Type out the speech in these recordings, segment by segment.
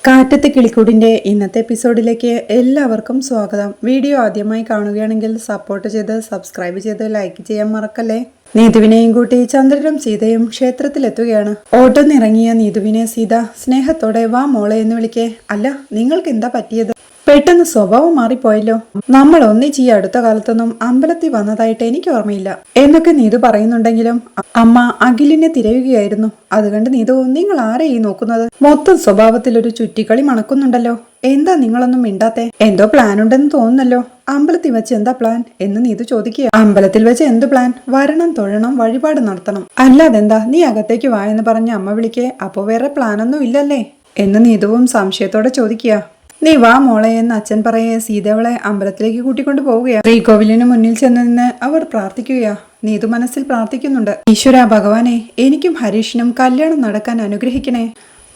കാറ്റത്തെ കിളിക്കൂടിന്റെ ഇന്നത്തെ എപ്പിസോഡിലേക്ക് എല്ലാവർക്കും സ്വാഗതം. വീഡിയോ ആദ്യമായി കാണുകയാണെങ്കിൽ സപ്പോർട്ട് ചെയ്ത് സബ്സ്ക്രൈബ് ചെയ്ത് ലൈക്ക് ചെയ്യാൻ മറക്കല്ലേ. നീതുവിനെയും കൂട്ടി ചന്ദ്രനും സീതയും ക്ഷേത്രത്തിലെത്തുകയാണ്. ഓട്ടൊന്നിറങ്ങിയ നീതുവിനെ സീത സ്നേഹത്തോടെ വാ മോളെ എന്ന് വിളിക്കേ. അല്ല, നിങ്ങൾക്ക് എന്താ പറ്റിയത്? പെട്ടെന്ന് സ്വഭാവം മാറിപ്പോയല്ലോ. നമ്മൾ ഒന്നിച്ച് ഈ അടുത്ത കാലത്തൊന്നും അമ്പലത്തിൽ വന്നതായിട്ട് എനിക്ക് ഓർമ്മയില്ല എന്നൊക്കെ നീതു പറയുന്നുണ്ടെങ്കിലും അമ്മ അഖിലിനെ തിരയുകയായിരുന്നു. അതുകൊണ്ട് നീതു, നിങ്ങൾ ആരെ ഈ നോക്കുന്നത്? മൊത്തം സ്വഭാവത്തിൽ ഒരു ചുറ്റിക്കളി മണക്കുന്നുണ്ടല്ലോ. എന്താ നിങ്ങളൊന്നും മിണ്ടാത്തെ? എന്തോ പ്ലാൻ ഉണ്ടെന്ന് തോന്നുന്നല്ലോ. അമ്പലത്തിൽ വെച്ച് എന്താ പ്ലാൻ എന്ന് നീതു ചോദിക്കുക. അമ്പലത്തിൽ വെച്ച് എന്ത് പ്ലാൻ? വരണം, തൊഴണം, വഴിപാട് നടത്തണം. അല്ലാതെന്താ? നീ അകത്തേക്ക് വാ എന്ന് പറഞ്ഞ് അമ്മ വിളിക്കേ. അപ്പോ വേറെ പ്ലാനൊന്നും ഇല്ലല്ലേ എന്ന് നീതുവും സംശയത്തോടെ ചോദിക്കുക. നീ വാ മോളെ എന്ന് അച്ഛൻ പറയെ സീതവളെ അമ്പലത്തിലേക്ക് കൂട്ടിക്കൊണ്ടു പോവുകയാ. ശ്രീകോവിലിന് മുന്നിൽ ചെന്ന് നിന്ന് അവർ പ്രാർത്ഥിക്കുകയാ. നീതു മനസ്സിൽ പ്രാർത്ഥിക്കുന്നുണ്ട്, ഈശ്വര ഭഗവാനെ, എനിക്കും ഹരീഷിനും കല്യാണം നടക്കാൻ അനുഗ്രഹിക്കണേ.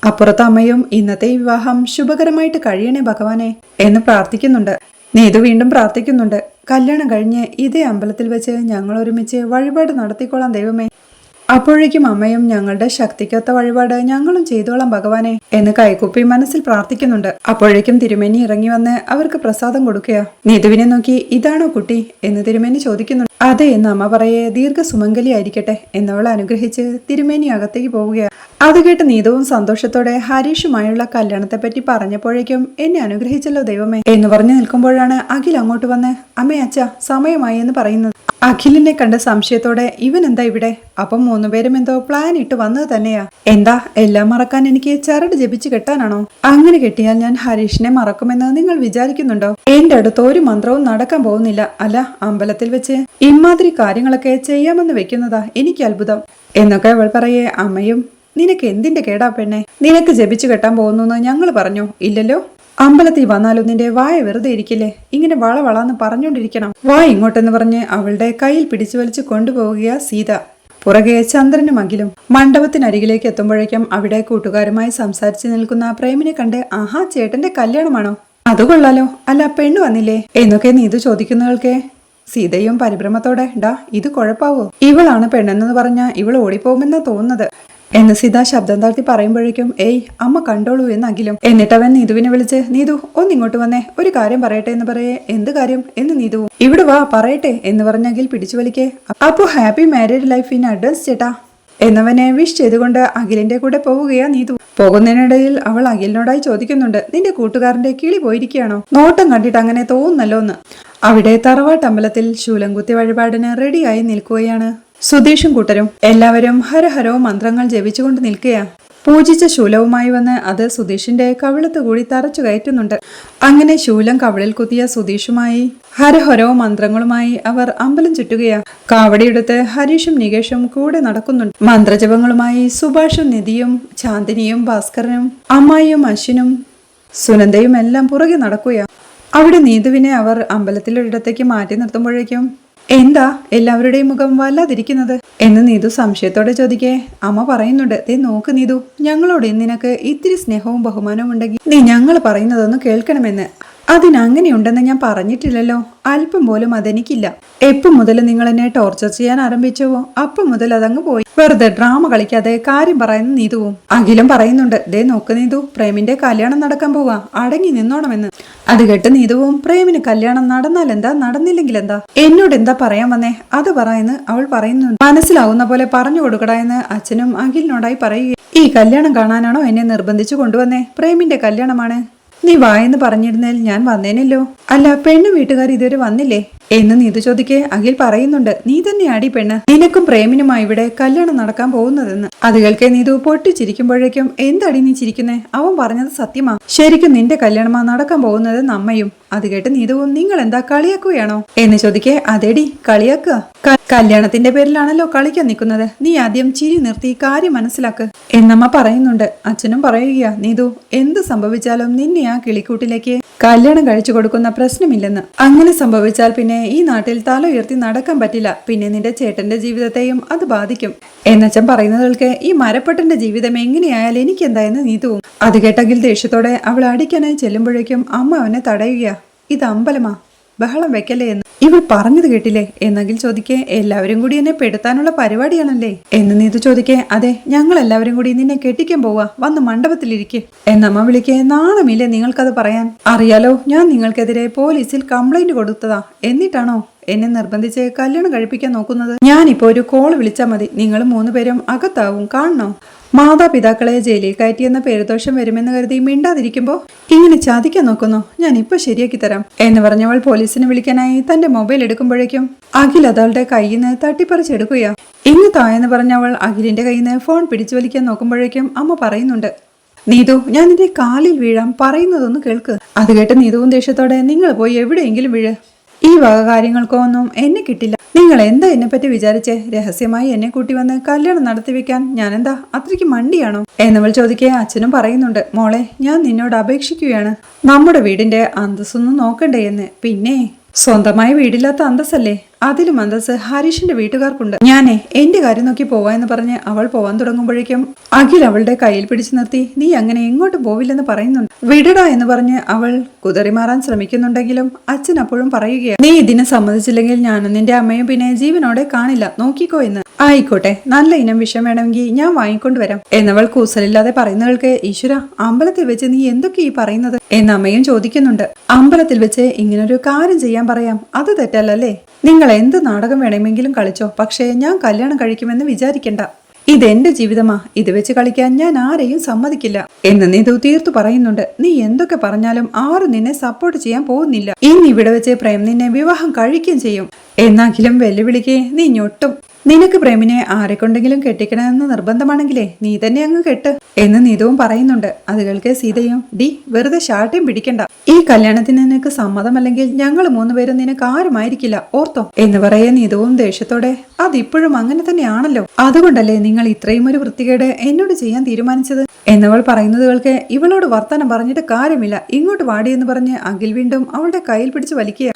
അപ്പുറത്ത് അമ്മയും ഇന്നത്തെ വിവാഹം ശുഭകരമായിട്ട് കഴിയണേ ഭഗവാനെ എന്ന് പ്രാർത്ഥിക്കുന്നുണ്ട്. നീതു വീണ്ടും പ്രാർത്ഥിക്കുന്നുണ്ട്, കല്യാണം കഴിഞ്ഞ് ഇതേ അമ്പലത്തിൽ വെച്ച് ഞങ്ങൾ ഒരുമിച്ച് വഴിപാട് നടത്തിക്കോളാം ദൈവമേ. അപ്പോഴേക്കും അമ്മയും ഞങ്ങളുടെ ശക്തിക്കൊത്ത വഴിപാട് ഞങ്ങളും ചെയ്തോളാം ഭഗവാനെ എന്ന് കൈകുപ്പി മനസ്സിൽ പ്രാർത്ഥിക്കുന്നുണ്ട്. അപ്പോഴേക്കും തിരുമേനി ഇറങ്ങി വന്ന് അവർക്ക് പ്രസാദം കൊടുക്കുക. നീതുവിനെ നോക്കി ഇതാണോ കുട്ടി എന്ന് തിരുമേനി ചോദിക്കുന്നുണ്ട്. അതെ എന്ന് അമ്മ പറയെ ദീർഘസുമംഗലി ആയിരിക്കട്ടെ എന്നവൾ അനുഗ്രഹിച്ച് തിരുമേനി അകത്തേക്ക് പോവുകയാണ്. അത് കേട്ട് നീതുവും സന്തോഷത്തോടെ ഹരീഷുമായുള്ള കല്യാണത്തെപ്പറ്റി പറഞ്ഞപ്പോഴേക്കും എന്നെ അനുഗ്രഹിച്ചല്ലോ ദൈവമേ എന്ന് പറഞ്ഞു നിൽക്കുമ്പോഴാണ് അഖിൽ അങ്ങോട്ട് വന്ന് അമ്മേ അച്ഛ സമയമായി എന്ന് പറയുന്നത്. അഖിലിനെ കണ്ട സംശയത്തോടെ ഇവൻ എന്താ ഇവിടെ? അപ്പം മൂന്നുപേരും എന്തോ പ്ലാൻ ഇട്ട് വന്നത് തന്നെയാ. എന്താ, എല്ലാം മറക്കാൻ എനിക്ക് ചരട് ജപിച്ച് കെട്ടാനാണോ? അങ്ങനെ കെട്ടിയാൽ ഞാൻ ഹരീഷിനെ മറക്കുമെന്ന് നിങ്ങൾ വിചാരിക്കുന്നുണ്ടോ? എന്റെ അടുത്ത് ഒരു മന്ത്രവും നടക്കാൻ പോകുന്നില്ല. അല്ല, അമ്പലത്തിൽ വെച്ച് ഇമാതിരി കാര്യങ്ങളൊക്കെ ചെയ്യാമെന്ന് വെക്കുന്നതാ എനിക്ക് അത്ഭുതം എന്നൊക്കെ അവൾ പറയേ. അമ്മയും നിനക്ക് എന്തിന്റെ കേടാ പെണ്ണെ? നിനക്ക് ജപിച്ചു കെട്ടാൻ പോകുന്നു ഞങ്ങൾ പറഞ്ഞോ? ഇല്ലല്ലോ. അമ്പലത്തിൽ വന്നാലും നിന്റെ വായ വെറുതെ ഇരിക്കില്ലേ? ഇങ്ങനെ വളവളാന്ന് പറഞ്ഞോണ്ടിരിക്കണം. വാ ഇങ്ങോട്ടെന്ന് പറഞ്ഞ് അവളുടെ കയ്യിൽ പിടിച്ചു വലിച്ചു കൊണ്ടുപോവുകയാ സീത. പുറകെ ചന്ദ്രനും അഖിലും. മണ്ഡപത്തിനരികിലേക്ക് എത്തുമ്പോഴേക്കും അവിടെ കൂട്ടുകാരുമായി സംസാരിച്ചു നിൽക്കുന്ന പ്രേമിനെ കണ്ട് ആഹാ, ചേട്ടന്റെ കല്യാണമാണോ? അത് കൊള്ളാലോ. അല്ല, പെണ്ണു വന്നില്ലേ എന്നൊക്കെ നീതു ചോദിക്കുന്നവൾക്ക് സീതയും പരിഭ്രമത്തോടെ ഡാ, ഇത് കുഴപ്പാവോ? ഇവളാണ് പെണ്ണെന്ന് പറഞ്ഞാ ഇവൾ ഓടിപ്പോകുമെന്നാ തോന്നുന്നത് എന്ന് സീത ശബ്ദം താഴ്ത്തി പറയുമ്പോഴേക്കും ഏയ് അമ്മ കണ്ടോളൂ എന്ന് അഖിലും. എന്നിട്ടവൻ നീതുവിനെ വിളിച്ച് നീതു ഒന്നിങ്ങോട്ട് വന്നേ, ഒരു കാര്യം പറയട്ടെ എന്ന് പറയേ. എന്ത് കാര്യം എന്ന് നീതു. ഇവിടെ വാ പറയട്ടെ എന്ന് പറഞ്ഞ അഖിൽ പിടിച്ചു വലിക്കേ. അപ്പോ happy married life in advance ചേട്ടാ എന്നവനെ വിഷ് ചെയ്തുകൊണ്ട് അഖിലിന്റെ കൂടെ പോവുകയാ നീതു. പോകുന്നതിനിടയിൽ അവൾ അഖിലിനോടായി ചോദിക്കുന്നുണ്ട്, നിന്റെ കൂട്ടുകാരന്റെ കിളി പോയിരിക്കുകയാണോ? നോട്ടം കണ്ടിട്ട് അങ്ങനെ തോന്നുന്നല്ലോ എന്ന്. അവിടെ തറവാട്ടമ്പലത്തിൽ ശൂലംകുത്തി വഴിപാടിന് റെഡിയായി നിൽക്കുകയാണ് സുധീഷും കൂട്ടരും. എല്ലാവരും ഹരഹരോ മന്ത്രങ്ങൾ ജപിച്ചുകൊണ്ട് നിൽക്കുകയാ. പൂജിച്ച ശൂലവുമായി വന്ന് അത് സുധീഷിന്റെ കവിളത്ത് കൂടി തറച്ചു കയറ്റുന്നുണ്ട്. അങ്ങനെ ശൂലം കവിളിൽ കുത്തിയ സുധീഷുമായി ഹരഹരോ മന്ത്രങ്ങളുമായി അവർ അമ്പലം ചുറ്റുകയാ. കാവടിയെടുത്ത് ഹരീഷും നികേഷും കൂടെ നടക്കുന്നുണ്ട്. മന്ത്രജപങ്ങളുമായി സുഭാഷും നിധിയും ചാന്ദിനിയും ഭാസ്കരനും അമ്മായിയും അശ്വിനും സുനന്ദയും എല്ലാം പുറകെ നടക്കുകയാ. അവിടെ നീതുവിനെ അവർ അമ്പലത്തിലൊരിടത്തേക്ക് മാറ്റി നിർത്തുമ്പോഴേക്കും എന്താ എല്ലാവരുടെയും മുഖം വല്ലാതിരിക്കുന്നത് എന്ന് നീതു സംശയത്തോടെ ചോദിക്കേ. അമ്മ പറയുന്നുണ്ട്, ദേ നോക്ക് നീതു, ഞങ്ങളോട് നിനക്ക് ഇത്തിരി സ്നേഹവും ബഹുമാനവും ഉണ്ടെങ്കിൽ നീ ഞങ്ങൾ പറയുന്നതൊന്ന് കേൾക്കണമെന്ന്. അതിനങ്ങനെയുണ്ടെന്ന് ഞാൻ പറഞ്ഞിട്ടില്ലല്ലോ. അല്പം പോലും അതെനിക്കില്ല. എപ്പം മുതൽ നിങ്ങൾ എന്നെ ടോർച്ചർ ചെയ്യാൻ ആരംഭിച്ചുവോ അപ്പം മുതൽ അതങ്ങ് പോയി. വെറുതെ ഡ്രാമ കളിക്കാതെ കാര്യം പറയുന്ന നീതുവും. അഖിലും പറയുന്നുണ്ട്, ദേ നോക്ക് നീതു, പ്രേമിന്റെ കല്യാണം നടക്കാൻ പോവാ, അടങ്ങി നിന്നോണമെന്ന്. അത് കേട്ട് നീതുവും പ്രേമിന് കല്യാണം നടന്നാൽ എന്താ നടന്നില്ലെങ്കിൽ എന്താ, എന്നോട് എന്താ പറയാൻ വന്നേ അത് പറയുന്നു അവൾ പറയുന്നുണ്ട്. മനസ്സിലാവുന്ന പോലെ പറഞ്ഞു കൊടുക്കടാ എന്ന് അച്ഛനും അഖിലിനോടായി പറയുക. ഈ കല്യാണം കാണാനാണോ എന്നെ നിർബന്ധിച്ചു കൊണ്ടുവന്നേ? പ്രേമിന്റെ കല്യാണമാണ്. നീ വായെന്ന് പറഞ്ഞിരുന്നേൽ ഞാൻ വന്നേനല്ലോ. അല്ല, പെണ്ണ് വീട്ടുകാർ ഇതുവരെ വന്നില്ലേ എന്ന് നീതു ചോദിക്കേ. അഖിൽ പറയുന്നുണ്ട്, നീ തന്നെ ആടി പെണ്ണ്, നിനക്കും പ്രേമിനുമായി ഇവിടെ കല്യാണം നടക്കാൻ പോകുന്നതെന്ന്. അത് കേൾക്കേ നീതു പൊട്ടിച്ചിരിക്കുമ്പോഴേക്കും എന്താടി നീ ചിരിക്കുന്നേ? അവൻ പറഞ്ഞത് സത്യമാ. ശരിക്കും നിന്റെ കല്യാണമാ നടക്കാൻ പോകുന്നത് അമ്മയും. അത് കേട്ട് നീതുവും നിങ്ങൾ എന്താ കളിയാക്കുകയാണോ എന്ന് ചോദിക്കേ. അതേടി, കളിയാക്കുക. കല്യാണത്തിന്റെ പേരിലാണല്ലോ കളിക്കാൻ നിൽക്കുന്നത്. നീ ആദ്യം ചിരി നിർത്തി കാര്യം മനസ്സിലാക്ക് എന്നമ്മ പറയുന്നുണ്ട്. അച്ഛനും പറയുകയാ, നീതു എന്ത് സംഭവിച്ചാലും നിന്നെ ആ കിളിക്കൂട്ടിലേക്ക് കല്യാണം കഴിച്ചു കൊടുക്കുന്ന പ്രശ്നമില്ലെന്ന്. അങ്ങനെ സംഭവിച്ചാൽ പിന്നെ ഈ നാട്ടിൽ തല ഉയർത്തി നടക്കാൻ പറ്റില്ല. പിന്നെ നിന്റെ ചേട്ടന്റെ ജീവിതത്തെയും അത് ബാധിക്കും എന്നച്ഛൻ പറയുന്നതൾക്ക് ഈ മരപ്പട്ടന്റെ ജീവിതം എങ്ങനെയായാലും എനിക്കെന്തായെന്ന് നീതുവും. അത് കേട്ടെങ്കിൽ ദേഷ്യത്തോടെ അവൾ അടിക്കാനായി ചെല്ലുമ്പോഴേക്കും അമ്മ അവനെ തടയുക. ഇത് അമ്പലമാ, ബഹളം വെക്കല്ലേ എന്ന് ഇവൾ പറഞ്ഞത് കേട്ടില്ലേ എന്നകിൽ ചോദിക്കേ എല്ലാവരും കൂടി എന്നെ പെടുത്താനുള്ള പരിപാടിയാണല്ലേ എന്ന് നീതു ചോദിക്കേ അതെ ഞങ്ങൾ എല്ലാവരും കൂടി നിന്നെ കെട്ടിക്കാൻ പോവാ വന്ന് മണ്ഡപത്തിലിരിക്കെ എന്നമ്മ വിളിക്കേ നാണമില്ലേ നിങ്ങൾക്കത് പറയാൻ അറിയാലോ ഞാൻ നിങ്ങൾക്കെതിരെ പോലീസിൽ കംപ്ലൈന്റ് കൊടുത്തതാ എന്നിട്ടാണോ എന്നെ നിർബന്ധിച്ച് കല്യാണം കഴിപ്പിക്കാൻ നോക്കുന്നത് ഞാനിപ്പോ ഒരു കോൾ വിളിച്ചാൽ മതി നിങ്ങൾ 3 പേരും അകത്താവും കാണണോ മാതാപിതാക്കളെ ജയിലിൽ കയറ്റിയെന്ന പേരുദോഷം വരുമെന്ന് കരുതി മിണ്ടാതിരിക്കുമ്പോ ഇങ്ങനെ ചതിക്കാൻ നോക്കുന്നു ഞാൻ ഇപ്പൊ ശരിയാക്കി തരാം എന്ന് പറഞ്ഞവൾ പോലീസിനെ വിളിക്കാനായി തന്റെ മൊബൈൽ എടുക്കുമ്പോഴേക്കും അഖിൽ അതവളുടെ കയ്യിൽ നിന്ന് തട്ടിപ്പറിച്ചെടുക്കുകയാ ഇങ്ങ് തായെന്ന് പറഞ്ഞവൾ അഖിലിന്റെ കയ്യിൽ നിന്ന് ഫോൺ പിടിച്ചു വലിക്കാൻ നോക്കുമ്പോഴേക്കും അമ്മ പറയുന്നുണ്ട് നീതു ഞാൻ നിന്റെ കാലിൽ വീഴാം പറയുന്നതൊന്ന് കേൾക്ക് അത് കേട്ട് നീതുവും ദേഷ്യത്തോടെ നിങ്ങൾ പോയി എവിടെയെങ്കിലും വീഴ് ഈ വക കാര്യങ്ങൾക്കോ ഒന്നും എന്നെ കിട്ടില്ല നിങ്ങൾ എന്താ എന്നെ പറ്റി വിചാരിച്ച് രഹസ്യമായി എന്നെ കൂട്ടി വന്ന് കല്യാണം നടത്തി വെക്കാൻ ഞാനെന്താ അത്രയ്ക്ക് മണ്ടിയാണോ എന്നവൾ ചോദിക്കേ അച്ഛനും പറയുന്നുണ്ട് മോളെ ഞാൻ നിന്നോട് അപേക്ഷിക്കുകയാണ് നമ്മുടെ വീടിന്റെ അന്തസ്സൊന്നും നോക്കണ്ടേ എന്ന് പിന്നെ സ്വന്തമായി വീടില്ലാത്ത അന്തസ്സല്ലേ അതിലും അന്തസ് ഹരീഷിന്റെ വീട്ടുകാർക്കുണ്ട് ഞാനേ എന്റെ കാര്യം നോക്കി പോവാ എന്ന് പറഞ്ഞ് അവൾ പോവാൻ തുടങ്ങുമ്പോഴേക്കും അഖിൽ അവളുടെ കയ്യിൽ പിടിച്ചു നിർത്തി നീ അങ്ങനെ എങ്ങോട്ടും പോവില്ലെന്ന് പറയുന്നുണ്ട് വിടടാ എന്ന് പറഞ്ഞ് അവൾ കുതറി മാറാൻ ശ്രമിക്കുന്നുണ്ടെങ്കിലും അച്ഛൻ അപ്പോഴും പറയുകയാണ് നീ ഇതിനെ സമ്മതിച്ചില്ലെങ്കിൽ ഞാനും നിന്റെ അമ്മയും പിന്നെ ജീവനോടെ കാണില്ല നോക്കിക്കോ എന്ന് ആയിക്കോട്ടെ നല്ല ഇനം വിഷം വേണമെങ്കിൽ ഞാൻ വാങ്ങിക്കൊണ്ടുവരാം എന്നവൾ കൂസലില്ലാതെ പറയുന്നവൾക്ക് ഈശ്വര അമ്പലത്തിൽ വെച്ച് നീ എന്തൊക്കെ ഈ പറയുന്നത് എന്ന് അമ്മയും ചോദിക്കുന്നുണ്ട് അമ്പലത്തിൽ വെച്ച് ഇങ്ങനൊരു കാര്യം ചെയ്യാൻ പറയാം അത് തെറ്റല്ലേ നിങ്ങൾ എന്ത് നാടകം വേണമെങ്കിലും കളിച്ചോ പക്ഷേ ഞാൻ കല്യാണം കഴിക്കുമെന്ന് വിചാരിക്കണ്ട ഇതെന്റെ ജീവിതമാ ഇത് വെച്ച് കളിക്കാൻ ഞാൻ ആരെയും സമ്മതിക്കില്ല എന്ന് നീതു തീർത്തു പറയുന്നുണ്ട് നീ എന്തൊക്കെ പറഞ്ഞാലും ആരും നിന്നെ സപ്പോർട്ട് ചെയ്യാൻ പോകുന്നില്ല ഇന്ന് ഇവിടെ വെച്ച് പ്രേം നിന്നെ വിവാഹം കഴിക്കുകയും ചെയ്യും എന്നാകിലും വെല്ലുവിളിക്കേ നീ ഞൊട്ടും നിനക്ക് പ്രേമിനെ ആരെക്കൊണ്ടെങ്കിലും കെട്ടിക്കണമെന്ന് നിർബന്ധമാണെങ്കിലേ നീ തന്നെ അങ്ങ് കെട്ട് എന്ന് നീതുവും പറയുന്നുണ്ട് അത് കേൾക്കെ സീതയും ഡി വെറുതെ ഷാർട്ടയും പിടിക്കണ്ട ഈ കല്യാണത്തിന് നിനക്ക് സമ്മതമല്ലെങ്കിൽ ഞങ്ങൾ 3 പേരും നിനക്ക് ആരുമായിരിക്കില്ല ഓർത്തോ എന്ന് പറയേ നീതുവും ദേഷ്യത്തോടെ അതിപ്പോഴും അങ്ങനെ തന്നെയാണല്ലോ അതുകൊണ്ടല്ലേ നിങ്ങൾ ഇത്രയും ഒരു വൃത്തികേട് എന്നോട് ചെയ്യാൻ തീരുമാനിച്ചത് എന്നവൾ പറയുന്നത് കേൾക്കെ ഇവളോട് വർത്താനം പറഞ്ഞിട്ട് കാര്യമില്ല ഇങ്ങോട്ട് വാടിയെന്ന് പറഞ്ഞ് അഖിൽ വീണ്ടും അവളുടെ കയ്യിൽ പിടിച്ച് വലിക്കുക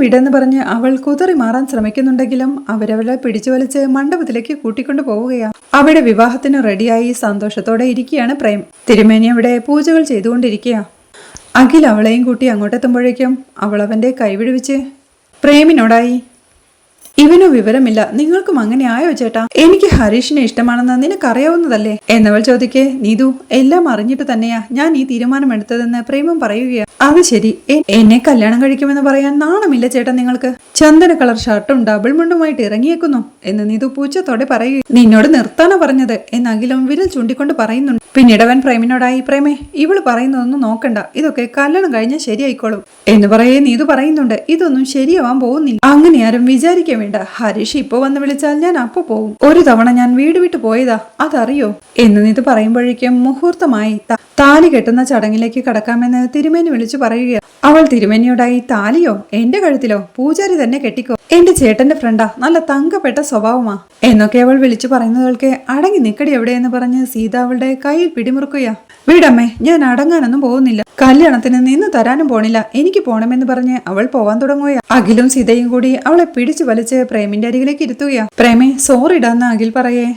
വിടെന്ന് പറഞ്ഞ് അവൾ കുതറി മാറാൻ ശ്രമിക്കുന്നുണ്ടെങ്കിലും അവരവളെ പിടിച്ചു വലിച്ച് മണ്ഡപത്തിലേക്ക് കൂട്ടിക്കൊണ്ടു പോവുകയാണ് അവിടെ വിവാഹത്തിന് റെഡിയായി സന്തോഷത്തോടെ ഇരിക്കുകയാണ് പ്രേം തിരുമേനി അവിടെ പൂജകൾ ചെയ്തുകൊണ്ടിരിക്കുക അഖിൽ അവളെയും കൂട്ടി അങ്ങോട്ടെത്തുമ്പോഴേക്കും അവൾ അവന്റെ കൈവിടുവിച്ച് പ്രേമിനോടായി ഇവനു വിവരമില്ല നിങ്ങൾക്കും അങ്ങനെ ആയോ ചേട്ടാ എനിക്ക് ഹരീഷിനെ ഇഷ്ടമാണെന്ന് നിനക്കറിയാവുന്നതല്ലേ എന്നവൾ ചോദിക്കേ നീതു എല്ലാം അറിഞ്ഞിട്ട് തന്നെയാ ഞാൻ ഈ തീരുമാനമെടുത്തതെന്ന് പ്രേമം പറയുകയാ അത് ശരി എന്നെ കല്യാണം കഴിക്കുമെന്ന് പറയാൻ നാണമില്ല ചേട്ടാ നിങ്ങൾക്ക് ചന്ദന കളർ ഷർട്ടും ഡബിൾ മുണ്ടുമായിട്ട് ഇറങ്ങിയേക്കുന്നു എന്ന് നീതു പൂച്ചത്തോടെ പറയുക നിന്നോട് നിർത്താനാ പറഞ്ഞത് എന്നകിലും വിരൽ ചൂണ്ടിക്കൊണ്ട് പറയുന്നുണ്ട് പിന്നീട് അവൻ പ്രേമിനോടായി പ്രേമേ ഇവള് പറയുന്നതൊന്നും നോക്കണ്ട ഇതൊക്കെ കല്യാണം കഴിഞ്ഞാൽ ശരിയായിക്കോളും എന്ന് പറയേ നീതു പറയുന്നുണ്ട് ഇതൊന്നും ശരിയാവാൻ പോകുന്നില്ല അങ്ങനെ ആരും വിചാരിക്കാൻ വേണ്ട ഹരീഷ് ഇപ്പൊ വന്ന് വിളിച്ചാൽ ഞാൻ അപ്പൊ പോവും ഒരു തവണ ഞാൻ വീട് വിട്ടു പോയതാ അതറിയോ എന്ന് നീതു പറയുമ്പോഴേക്കും മുഹൂർത്തമായി താലി കെട്ടുന്ന ചടങ്ങിലേക്ക് കടക്കാമെന്ന് തിരുമേനി വിളിച്ചു പറയുക അവൾ തിരുമേനിയോടായി താലിയോ എന്റെ കഴുത്തിലോ പൂജാരി തന്നെ കെട്ടിക്കോ എന്റെ ചേട്ടന്റെ ഫ്രണ്ടാ നല്ല തങ്കപ്പെട്ട സ്വഭാവമാ എന്നൊക്കെ അവൾ വിളിച്ചു പറയുന്നതൾക്ക് അടങ്ങി നിക്കടി എവിടെയെന്ന് പറഞ്ഞ് സീത അവളുടെ കയ്യിൽ പിടിമുറുക്കുകയാ വീടമ്മേ ഞാൻ അടങ്ങാനൊന്നും പോകുന്നില്ല കല്യാണത്തിന് നിന്ന് തരാനും പോണില്ല എനിക്ക് പോണമെന്ന് പറഞ്ഞ് അവൾ പോവാൻ തുടങ്ങുകയാ അഖിലും സീതയും കൂടി അവളെ പിടിച്ചു വലിച്ച് പ്രേമിന്റെ അരികിലേക്ക് ഇരുത്തുകയാ പ്രേമേ സോറിടാന്ന് അഖിൽ പറയേ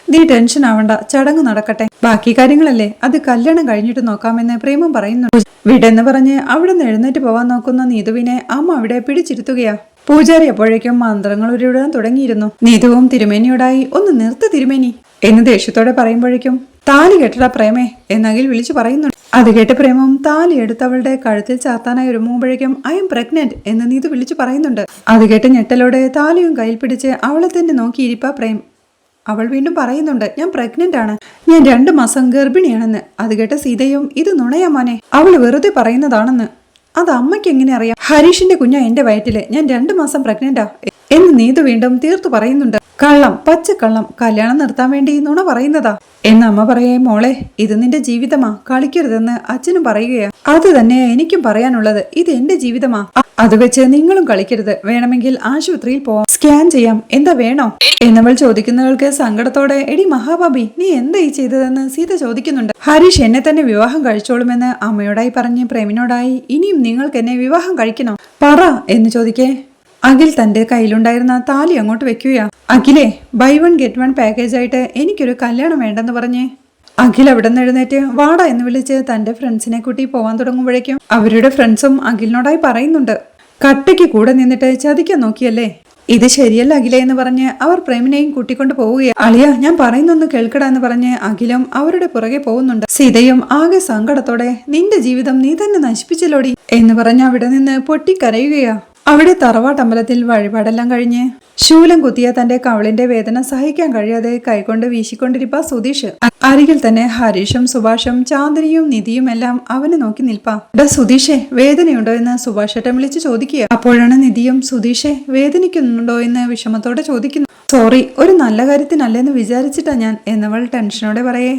നീ ടെൻഷൻ ആവണ്ട ചടങ്ങ് നടക്കട്ടെ ബാക്കി കാര്യങ്ങളല്ലേ അത് കല്യാണം കഴിഞ്ഞിട്ട് നോക്കാമെന്ന് പ്രേമം പറയുന്നു വിടെന്ന് പറഞ്ഞ് അവിടെ നിന്ന് എഴുന്നേറ്റ് പോവാൻ നോക്കുന്ന നീതുവിനെ അമ്മ അവിടെ പിടിച്ചിരുത്തുകയാ പൂജാരി അപ്പോഴേക്കും മന്ത്രങ്ങൾ ഉരുവിടാൻ തുടങ്ങിയിരുന്നു നീതുവും തിരുമേനിയോടായി ഒന്ന് നിർത്ത് തിരുമേനി എന്ന് ദേഷ്യത്തോടെ പറയുമ്പോഴേക്കും താലി കെട്ടടാ പ്രേമേ എന്നകിൽ വിളിച്ചു പറയുന്നുണ്ട് അത് കേട്ട് പ്രേമം താലി എടുത്ത് അവളുടെ കഴുത്തിൽ ചാത്താനായി ഒരുങ്ങുമ്പോഴേക്കും ഐ എം പ്രഗ്നന്റ് എന്ന് നീതു വിളിച്ചു പറയുന്നുണ്ട് അത് കേട്ട് ഞെട്ടലോടെ താലിയും കയ്യിൽ പിടിച്ച് അവളെ തന്നെ നോക്കിയിരിപ്പാ പ്രേം അവൾ വീണ്ടും പറയുന്നുണ്ട് ഞാൻ പ്രഗ്നന്റ് ആണ് ഞാൻ 2 മാസം ഗർഭിണിയാണെന്ന് അത് കേട്ട സീതയും ഇത് നുണയാ മോനെ അവള് വെറുതെ പറയുന്നതാണെന്ന് അത് അമ്മയ്ക്ക് എങ്ങനെ അറിയാം ഹരീഷിന്റെ കുഞ്ഞാ എന്റെ വയറ്റില് ഞാൻ 2 മാസം പ്രഗ്നന്റാ എന്ന് നീതു വീണ്ടും തീർത്തു പറയുന്നുണ്ട് കള്ളം പച്ചക്കള്ളം കല്യാണം നിർത്താൻ വേണ്ടി നുണ പറയുന്നതാ എന്ന് അമ്മ പറയേ മോളെ ഇത് നിന്റെ ജീവിതമാ കളിക്കരുതെന്ന് അച്ഛനും പറയുകയാ അത് തന്നെയാ എനിക്കും പറയാനുള്ളത് ഇത് എന്റെ ജീവിതമാ അത് വെച്ച് നിങ്ങളും കളിക്കരുത് വേണമെങ്കിൽ ആശുപത്രിയിൽ പോവാം സ്കാൻ ചെയ്യാം എന്താ വേണോ എന്നവൾ ചോദിക്കുന്നവൾക്ക് സങ്കടത്തോടെ എടി മഹാബാബി നീ എന്താ ഈ ചെയ്തതെന്ന് സീത ചോദിക്കുന്നുണ്ട് ഹരീഷ് എന്നെ തന്നെ വിവാഹം കഴിച്ചോളുമെന്ന് അമ്മയോടായി പറഞ്ഞ് പ്രേമിനോടായി ഇനിയും നിങ്ങൾക്ക് എന്നെ വിവാഹം കഴിക്കണോ പറ എന്ന് ചോദിക്കേ അഖിൽ തന്റെ കയ്യിലുണ്ടായിരുന്ന താലി അങ്ങോട്ട് വെക്കുകയാ അഖിലേ ബൈ 1 ഗെറ്റ് 1 പാക്കേജ് ആയിട്ട് എനിക്കൊരു കല്യാണം വേണ്ടെന്ന് പറഞ്ഞ് അഖിൽ അവിടെ നിന്ന് എഴുന്നേറ്റ് വാടാ എന്ന് വിളിച്ച് തന്റെ ഫ്രണ്ട്സിനെ കൂട്ടി പോവാൻ തുടങ്ങുമ്പോഴേക്കും അവരുടെ ഫ്രണ്ട്സും അഖിലിനോടായി പറയുന്നുണ്ട് കട്ടയ്ക്ക് കൂടെ നിന്നിട്ട് ചതിക്കാൻ നോക്കിയല്ലേ? ഇത് ശരിയല്ല അഖില എന്ന് പറഞ്ഞ് അവർ പ്രേമിനെയും കൂട്ടിക്കൊണ്ട് പോവുകയാണ്. അളിയ, ഞാൻ പറയുന്നൊന്ന് കേൾക്കടാ എന്ന് പറഞ്ഞ് അഖിലും അവരുടെ പുറകെ പോകുന്നുണ്ട്. സീതയും ആകെ സങ്കടത്തോടെ നിന്റെ ജീവിതം നീ തന്നെ നശിപ്പിച്ചല്ലോടി എന്ന് പറഞ്ഞ് അവിടെ നിന്ന് പൊട്ടിക്കരയുകയാ. അവിടെ തറവാട്ടമ്പലത്തിൽ വഴിപാടെല്ലാം കഴിഞ്ഞ് ശൂലം കുത്തിയ തന്റെ കവളിന്റെ വേദന സഹിക്കാൻ കഴിയാതെ കൈകൊണ്ട് വീശിക്കൊണ്ടിരിപ്പ സുധീഷ്. അരികിൽ തന്നെ ഹരീഷും സുഭാഷും ചാന്ദിനിയും നിധിയും എല്ലാം അവനെ നോക്കി നിൽപ്പാ. സുധീഷേ, വേദനയുണ്ടോ എന്ന് സുഭാഷേട്ടൻ വിളിച്ച് ചോദിക്കുക. അപ്പോഴാണ് നിധിയും സുധീഷേ വേദനിക്കുന്നുണ്ടോ എന്ന് വിഷമത്തോടെ ചോദിക്കുന്നു. സോറി, ഒരു നല്ല കാര്യത്തിനല്ലെന്ന് വിചാരിച്ചിട്ടാ ഞാൻ എന്നവൾ ടെൻഷനോടെ പറയേ.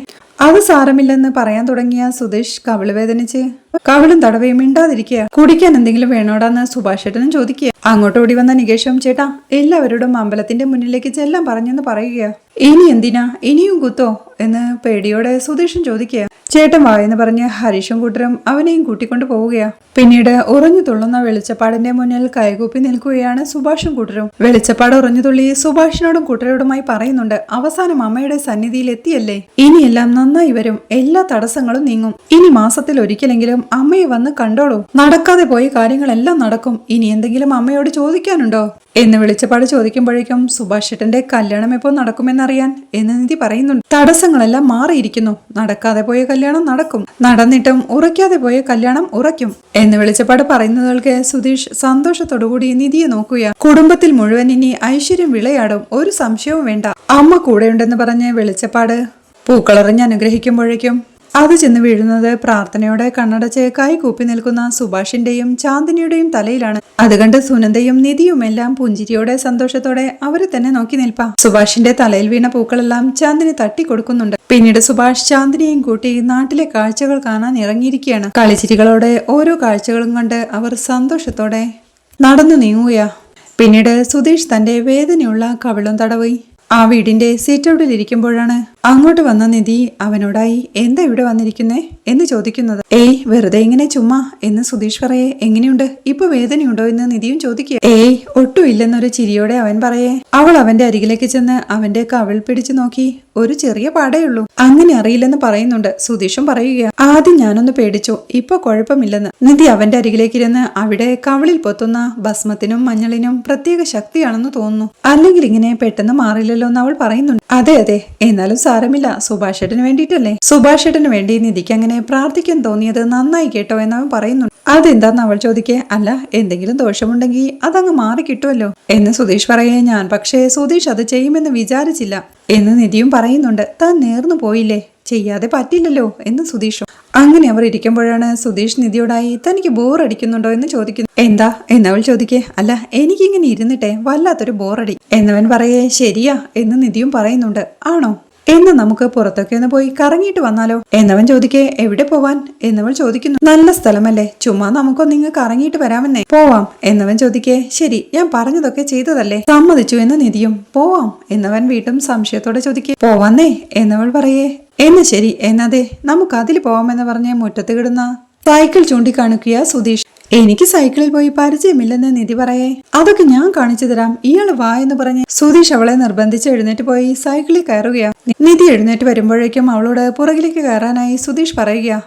അത് സാരമില്ലെന്ന് പറയാൻ തുടങ്ങിയ സുധീഷ് കവിള് വേദനിച്ച് കവിളും തടവയും മിണ്ടാതിരിക്കുക. കുടിക്കാൻ എന്തെങ്കിലും വേണോടാന്ന് സുഭാഷേട്ടനും ചോദിക്കുക. അങ്ങോട്ട് ഓടി വന്ന നികേഷും ചേട്ടാ എല്ലാവരോടും അമ്പലത്തിന്റെ മുന്നിലേക്ക് ചെല്ലാൻ പറഞ്ഞെന്ന് പറയുക. ഇനി എന്തിനാ, ഇനിയും കുത്തോ എന്ന് പേടിയോടെ സുധീഷും ചോദിക്കുക. ചേട്ടൻ വായെന്ന് പറഞ്ഞ് ഹരീഷും കൂട്ടരും അവനെയും കൂട്ടിക്കൊണ്ടു പോവുകയാ. പിന്നീട് ഉറഞ്ഞു തുള്ളുന്ന വെളിച്ചപ്പാടിന്റെ മുന്നിൽ കൈകൂപ്പി നിൽക്കുകയാണ് സുഭാഷും കൂട്ടരും. വെളിച്ചപ്പാട് ഉറഞ്ഞു തുള്ളി സുഭാഷിനോടും കൂട്ടരോടുമായി പറയുന്നുണ്ട്, അവസാനം അമ്മയുടെ സന്നിധിയിൽ എത്തിയല്ലേ, ഇനിയെല്ലാം നന്നായി വരും, എല്ലാ തടസ്സങ്ങളും നീങ്ങും. ഇനി മാസത്തിൽ ഒരിക്കലെങ്കിലും അമ്മയെ വന്ന് കണ്ടോളൂ. നടക്കാതെ പോയ കാര്യങ്ങളെല്ലാം നടക്കും. ഇനി എന്തെങ്കിലും അമ്മയോട് ചോദിക്കാനുണ്ടോ എന്ന് വെളിച്ചപ്പാട് ചോദിക്കുമ്പോഴേക്കും സുഭാഷേട്ടന്റെ കല്യാണം എപ്പോ നടക്കുമെന്നറിയാൻ എന്ന് നിധി പറയുന്നുണ്ട്. തടസ്സങ്ങളെല്ലാം മാറിയിരിക്കുന്നു. നടക്കാതെ പോയ കല്യാണം നടക്കും, നടന്നിട്ടും ഉറയ്ക്കാതെ പോയ കല്യാണം ഉറയ്ക്കും എന്ന് വെളിച്ചപ്പാട് പറയുന്നതുകൾക്ക് സുധീഷ് സന്തോഷത്തോടുകൂടി നിധിയെ നോക്കുക. കുടുംബത്തിൽ മുഴുവൻ ഇനി ഐശ്വര്യം വിളയാടും, ഒരു സംശയവും വേണ്ട, അമ്മ കൂടെയുണ്ടെന്ന് പറഞ്ഞ് വെളിച്ചപ്പാട് പൂക്കളറിഞ്ഞ് അനുഗ്രഹിക്കുമ്പോഴേക്കും അത് ചെന്ന് വീഴുന്നത് പ്രാർത്ഥനയോടെ കണ്ണടച്ച് കൈകൂപ്പി നിൽക്കുന്ന സുഭാഷിന്റെയും ചാന്ദിനിയുടെയും തലയിലാണ്. അത് കണ്ട് സുനന്ദയും നിധിയും എല്ലാം പുഞ്ചിരിയോടെ സന്തോഷത്തോടെ അവരെ തന്നെ നോക്കി നിൽപ്പാ. സുഭാഷിന്റെ തലയിൽ വീണ പൂക്കളെല്ലാം ചാന്ദിനി തട്ടിക്കൊടുക്കുന്നുണ്ട്. പിന്നീട് സുഭാഷ് ചാന്ദിനിയും കൂട്ടി നാട്ടിലെ കാഴ്ചകൾ കാണാൻ ഇറങ്ങിയിരിക്കുകയാണ്. കളിച്ചിരികളോടെ ഓരോ കാഴ്ചകളും കണ്ട് അവർ സന്തോഷത്തോടെ നടന്നു നീങ്ങുകയാ. പിന്നീട് സുധീഷ് തന്റെ വേദനയുള്ള കവിളും തടവി ആ വീടിന്റെ സീറ്റൗട്ടിൽ ഇരിക്കുമ്പോഴാണ് അങ്ങോട്ട് വന്ന നിധി അവനോടായി എന്താ ഇവിടെ വന്നിരിക്കുന്നേ എന്ന് ചോദിക്കുന്നത്. ഏയ് വെറുതെ ഇങ്ങനെ ചുമ്മാ എന്ന് സുധീഷ് പറയേ. എങ്ങനെയുണ്ട്, ഇപ്പൊ വേദനയുണ്ടോ എന്ന് നിധിയും ചോദിക്കുക. ഏയ് ഒട്ടും ഇല്ലെന്നൊരു ചിരിയോടെ അവൻ പറയേ. അവൾ അവന്റെ അരികിലേക്ക് ചെന്ന് അവന്റെ കവിൾ പിടിച്ചു നോക്കി. ഒരു ചെറിയ പാടേയുള്ളൂ, അങ്ങനെ അറിയില്ലെന്ന് പറയുന്നുണ്ട്. സുധീഷും പറയുക, ആദ്യം ഞാനൊന്ന് പേടിച്ചു, ഇപ്പൊ കുഴപ്പമില്ലെന്ന്. നിധി അവന്റെ അരികിലേക്കിരുന്ന് അവിടെ കവിളിൽ പൊത്തുന്ന ഭസ്മത്തിനും മഞ്ഞളിനും പ്രത്യേക ശക്തിയാണെന്ന് തോന്നുന്നു, അല്ലെങ്കിൽ ഇങ്ങനെ പെട്ടെന്ന് മാറില്ലല്ലോ എന്ന് അവൾ പറയുന്നുണ്ട്. അതെ അതെ, എന്നാലും സാരമില്ല, സുഭാഷേട്ടന് വേണ്ടിയിട്ടല്ലേ. സുഭാഷേട്ടന് വേണ്ടി നിധിക്ക് അങ്ങനെ പ്രാർത്ഥിക്കാൻ തോന്നിയത് നന്നായി കേട്ടോ എന്നവൻ പറയുന്നുണ്ട്. അതെന്താന്ന് അവൾ ചോദിക്കേ. അല്ല, എന്തെങ്കിലും ദോഷമുണ്ടെങ്കിൽ അതങ്ങ് മാറി കിട്ടുമല്ലോ എന്ന് സുധീഷ് പറയേ. ഞാൻ പക്ഷേ സുധീഷ് അത് ചെയ്യുമെന്ന് വിചാരിച്ചില്ല എന്ന് നിധിയും പറയുന്നുണ്ട്. താൻ നേർന്നു പോയില്ലേ, ചെയ്യാതെ പറ്റില്ലല്ലോ എന്ന് സുധീഷും. അങ്ങനെ അവർ ഇരിക്കുമ്പോഴാണ് സുധീഷ് നിധിയോടായി തനിക്ക് ബോറടിക്കുന്നുണ്ടോ എന്ന് ചോദിക്കുന്നു. എന്താ എന്നവൾ ചോദിക്കേ. അല്ല, എനിക്കിങ്ങനെ ഇരുന്നിട്ടെ വല്ലാത്തൊരു ബോറടി എന്നവൻ പറയേ. ശരിയാ എന്ന് നിധിയും പറയുന്നുണ്ട്. ആണോ, എന്ന് നമുക്ക് പുറത്തൊക്കെ ഒന്ന് പോയി കറങ്ങിയിട്ട് വന്നാലോ എന്നവൻ ചോദിക്കേ. എവിടെ പോവാൻ എന്നവൾ ചോദിക്കുന്നു. നല്ല സ്ഥലമല്ലേ, ചുമ്മാ നമുക്കൊന്നിങ്ങ് കറങ്ങിയിട്ട് വരാമെന്നേ. പോവാം എന്നവൻ ചോദിക്കേ. ശരി, ഞാൻ പറഞ്ഞതൊക്കെ ചെയ്തതല്ലേ, സമ്മതിച്ചു എന്ന് നിധിയും. പോവാം എന്നവൻ വീണ്ടും സംശയത്തോടെ ചോദിക്കേ. പോവാന്നേ എന്നവൾ പറയേ. എന്ന് ശരി, എന്നതെ നമുക്ക് അതിൽ പോവാമെന്ന് പറഞ്ഞ് മുറ്റത്ത് കിടന്ന സൈക്കിൾ ചൂണ്ടിക്കാണിക്കുക സുധീഷ്. എനിക്ക് സൈക്കിളിൽ പോയി പരിചയമില്ലെന്ന് നിധി പറയേ. അതൊക്കെ ഞാൻ കാണിച്ചു തരാം, ഇയാള് വാ എന്ന് പറഞ്ഞ് സുധീഷ് അവളെ നിർബന്ധിച്ച് എഴുന്നേറ്റ് പോയി സൈക്കിളിൽ കയറുകയാ. നിധി എഴുന്നേറ്റ് വരുമ്പോഴേക്കും അവളോട് പുറകിലേക്ക് കയറാനായി സുധീഷ് പറയുക.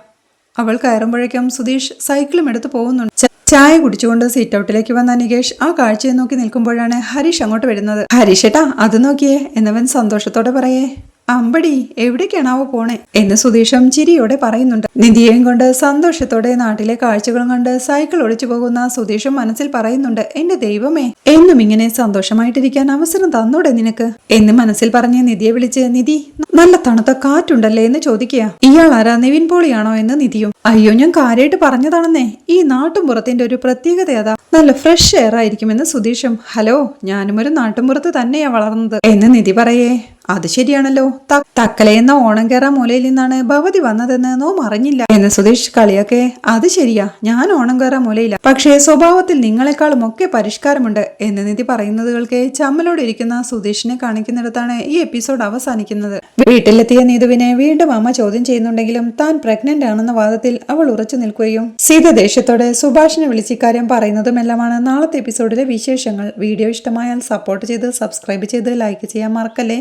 അവൾ കയറുമ്പോഴേക്കും സുധീഷ് സൈക്കിളും എടുത്ത് പോകുന്നുണ്ട്. ചായ കുടിച്ചുകൊണ്ട് സീറ്റ് ഔട്ടിലേക്ക് വന്ന നികേഷ് ആ കാഴ്ചയെ നോക്കി നിൽക്കുമ്പോഴാണ് ഹരീഷ് അങ്ങോട്ട് വരുന്നത്. ഹരീഷേട്ടാ അത് നോക്കിയേ എന്നവൻ സന്തോഷത്തോടെ പറയേ. അമ്പടി, എവിടേക്കാണാവോ പോണേ എന്ന് സുധീഷും ചിരിയോടെ പറയുന്നുണ്ട്. നിധിയെയും കൊണ്ട് സന്തോഷത്തോടെ നാട്ടിലെ കാഴ്ചകളും കണ്ട് സൈക്കിൾ ഒളിച്ചു പോകുന്ന സുധീഷും മനസ്സിൽ പറയുന്നുണ്ട്. എന്റെ ദൈവമേ, എന്നും ഇങ്ങനെ സന്തോഷമായിട്ടിരിക്കാൻ അവസരം തന്നൂടെ നിനക്ക് എന്ന് മനസ്സിൽ പറഞ്ഞ് നിധിയെ വിളിച്ച്, നിധി നല്ല തണുത്ത കാറ്റുണ്ടല്ലേ എന്ന് ചോദിക്കുക. ഇയാൾ ആരാ, നിവിൻ പോളിയാണോ എന്ന് നിധിയും. അയ്യോ, ഞാൻ കാര്യമായിട്ട് പറഞ്ഞതാണെന്നേ, ഈ നാട്ടുംപുറത്തിന്റെ ഒരു പ്രത്യേകത അതാ, നല്ല ഫ്രഷ് എയർ ആയിരിക്കുമെന്ന് സുധീഷും. ഹലോ, ഞാനും ഒരു നാട്ടുംപുറത്ത് തന്നെയാ വളർന്നത് എന്ന് നിധി പറയേ. അത് ശരിയാണല്ലോ, തക്കലയെന്ന ഓണം കേറാ മൂലയിൽ നിന്നാണ് ഭവതി വന്നതെന്ന് നോം അറിഞ്ഞില്ല എന്ന് സുധീഷ് കളിയൊക്കെ. അത് ശരിയാ, ഞാൻ ഓണം കേറാ മൂലയില്ല, പക്ഷേ സ്വഭാവത്തിൽ നിങ്ങളെക്കാളും ഒക്കെ പരിഷ്കാരമുണ്ട് എന്ന് നിധി പറയുന്നതുകൾക്ക് ചമ്മലോടെ ഇരിക്കുന്ന സുധീഷിനെ കാണിക്കുന്നിടത്താണ് ഈ എപ്പിസോഡ് അവസാനിക്കുന്നത്. വീട്ടിലെത്തിയ നീതുവിനെ വീണ്ടും അമ്മ ചോദ്യം ചെയ്യുന്നുണ്ടെങ്കിലും താൻ പ്രഗ്നന്റ് ആണെന്ന വാദത്തിൽ അവൾ ഉറച്ചു നിൽക്കുകയും സീത ദേഷ്യത്തോടെ സുഭാഷിനെ വിളിച്ചിക്കാര്യം പറയുന്നതുമെല്ലാമാണ് നാളത്തെ എപ്പിസോഡിലെ വിശേഷങ്ങൾ. വീഡിയോ ഇഷ്ടമായാൽ സപ്പോർട്ട് ചെയ്ത് സബ്സ്ക്രൈബ് ചെയ്ത് ലൈക്ക് ചെയ്യാൻ മറക്കല്ലേ.